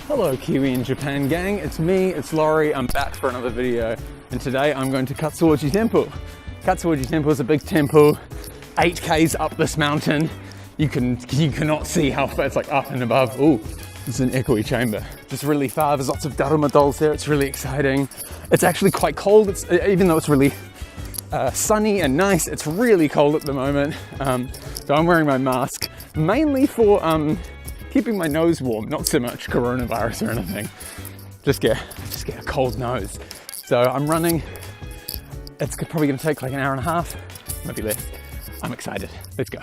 Hello Kiwi in Japan gang, it's me, it's Laurie, I'm back for another video, and today I'm going to Katsuoji Temple. Katsuoji Temple is a big temple, 8k's up this mountain. You cannot see how far it's like up and above. Ooh, it's an echoey chamber. Just really far, there's lots of Dharma dolls there, it's really exciting. It's actually quite cold, even though it's really sunny and nice, it's really cold at the moment. So I'm wearing my mask, mainly for keeping my nose warm, not so much coronavirus or anything. Just get a cold nose. So I'm running. It's probably gonna take like an hour and a half, maybe less. I'm excited. Let's go.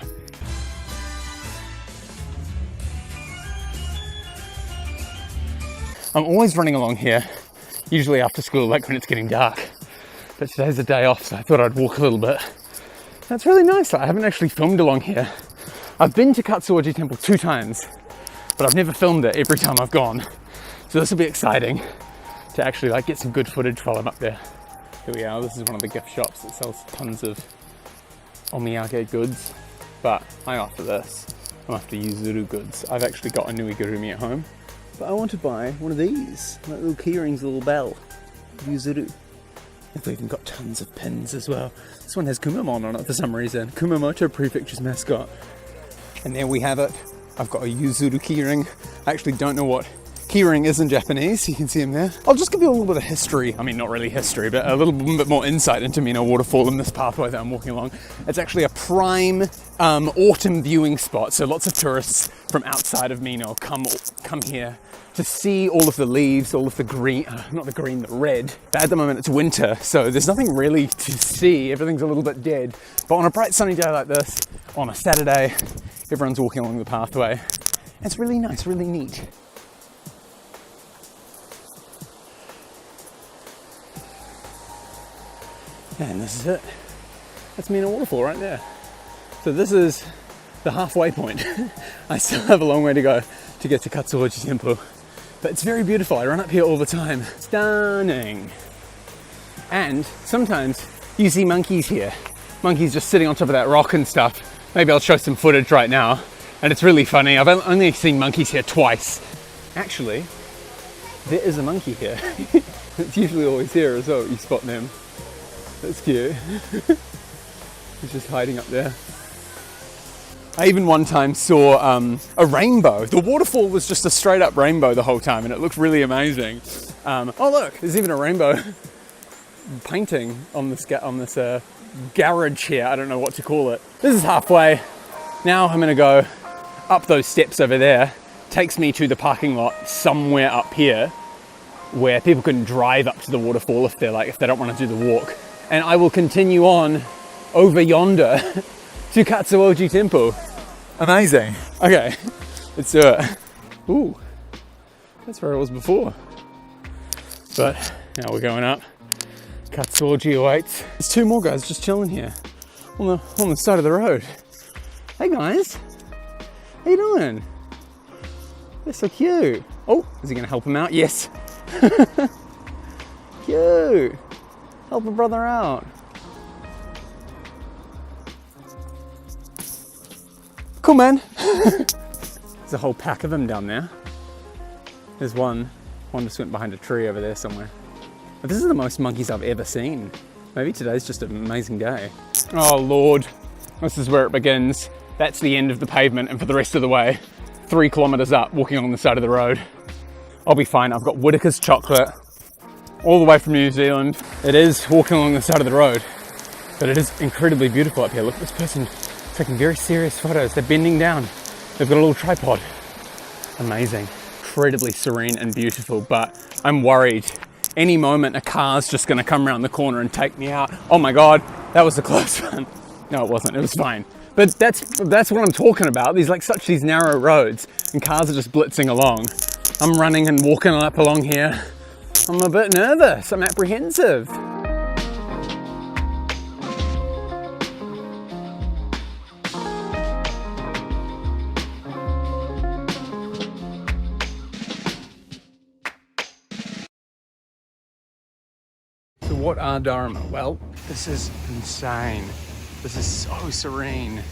I'm always running along here, usually after school, like when it's getting dark. But today's a day off, so I thought I'd walk a little bit. That's really nice. I haven't actually filmed along here. I've been to Katsuoji Temple 2 times, but I've never filmed it every time I've gone. So this will be exciting to actually like get some good footage while I'm up there. Here we are, this is one of the gift shops that sells tons of omiyage goods, but I'm after this. I'm after yuzuru goods. I've actually got a nuigurumi at home, but I want to buy one of these, like little key rings, a little bell, yuzuru. They've even got tons of pins as well. This one has Kumamon on it for some reason. Kumamoto Prefecture's mascot. And there we have it. I've got a yuzuru keyring. I actually don't know what keyring is in Japanese. You can see them there. I'll just give you a little bit of history. I mean, not really history, but a little bit more insight into Minoh Waterfall and this pathway that I'm walking along. It's actually a prime autumn viewing spot. So lots of tourists from outside of Minō come here to see all of the leaves, all of the green, not the green, the red. But at the moment it's winter, so there's nothing really to see. Everything's a little bit dead. But on a bright sunny day like this, on a Saturday, everyone's walking along the pathway. It's really nice, really neat. And this is it. That's Minoh Waterfall right there. So this is the halfway point. I still have a long way to go to get to Katsuoji Temple. But it's very beautiful. I run up here all the time. Stunning. And sometimes you see monkeys here. Monkeys just sitting on top of that rock and stuff. Maybe I'll show some footage right now. And it's really funny. I've only seen monkeys here twice. Actually, there is a monkey here. It's usually always here as well. You spot them. That's cute. He's just hiding up there. I even one time saw a rainbow. The waterfall was just a straight up rainbow the whole time and it looked really amazing. Oh look, there's even a rainbow painting on this garage here. I don't know what to call it. This is halfway. Now I'm gonna go up those steps over there. Takes me to the parking lot somewhere up here where people can drive up to the waterfall if they don't want to do the walk. And I will continue on over yonder to Katsuoji Temple. Amazing. Okay, let's do it. Ooh, that's where I was before. But now we're going up. Katsuoji awaits. There's 2 more guys just chilling here on the side of the road. Hey guys, how you doing? They're so cute. Oh, is he gonna help him out? Yes. Cute. Help a brother out. Cool, man. There's a whole pack of them down there. There's one just went behind a tree over there somewhere. But this is the most monkeys I've ever seen. Maybe today's just an amazing day. Oh Lord, this is where it begins. That's the end of the pavement, and for the rest of the way, 3 kilometers up, walking along the side of the road. I'll be fine. I've got Whittaker's chocolate all the way from New Zealand. It is walking along the side of the road, but it is incredibly beautiful up here. Look, this person taking very serious photos. They're bending down. They've got a little tripod. Amazing. Incredibly serene and beautiful, but I'm worried. Any moment a car's just gonna come around the corner and take me out. Oh my God, that was a close one. No, it wasn't, it was fine. But that's what I'm talking about. These narrow roads and cars are just blitzing along. I'm running and walking up along here. I'm a bit nervous, I'm apprehensive. So what are Dharma? Well, this is insane. This is so serene.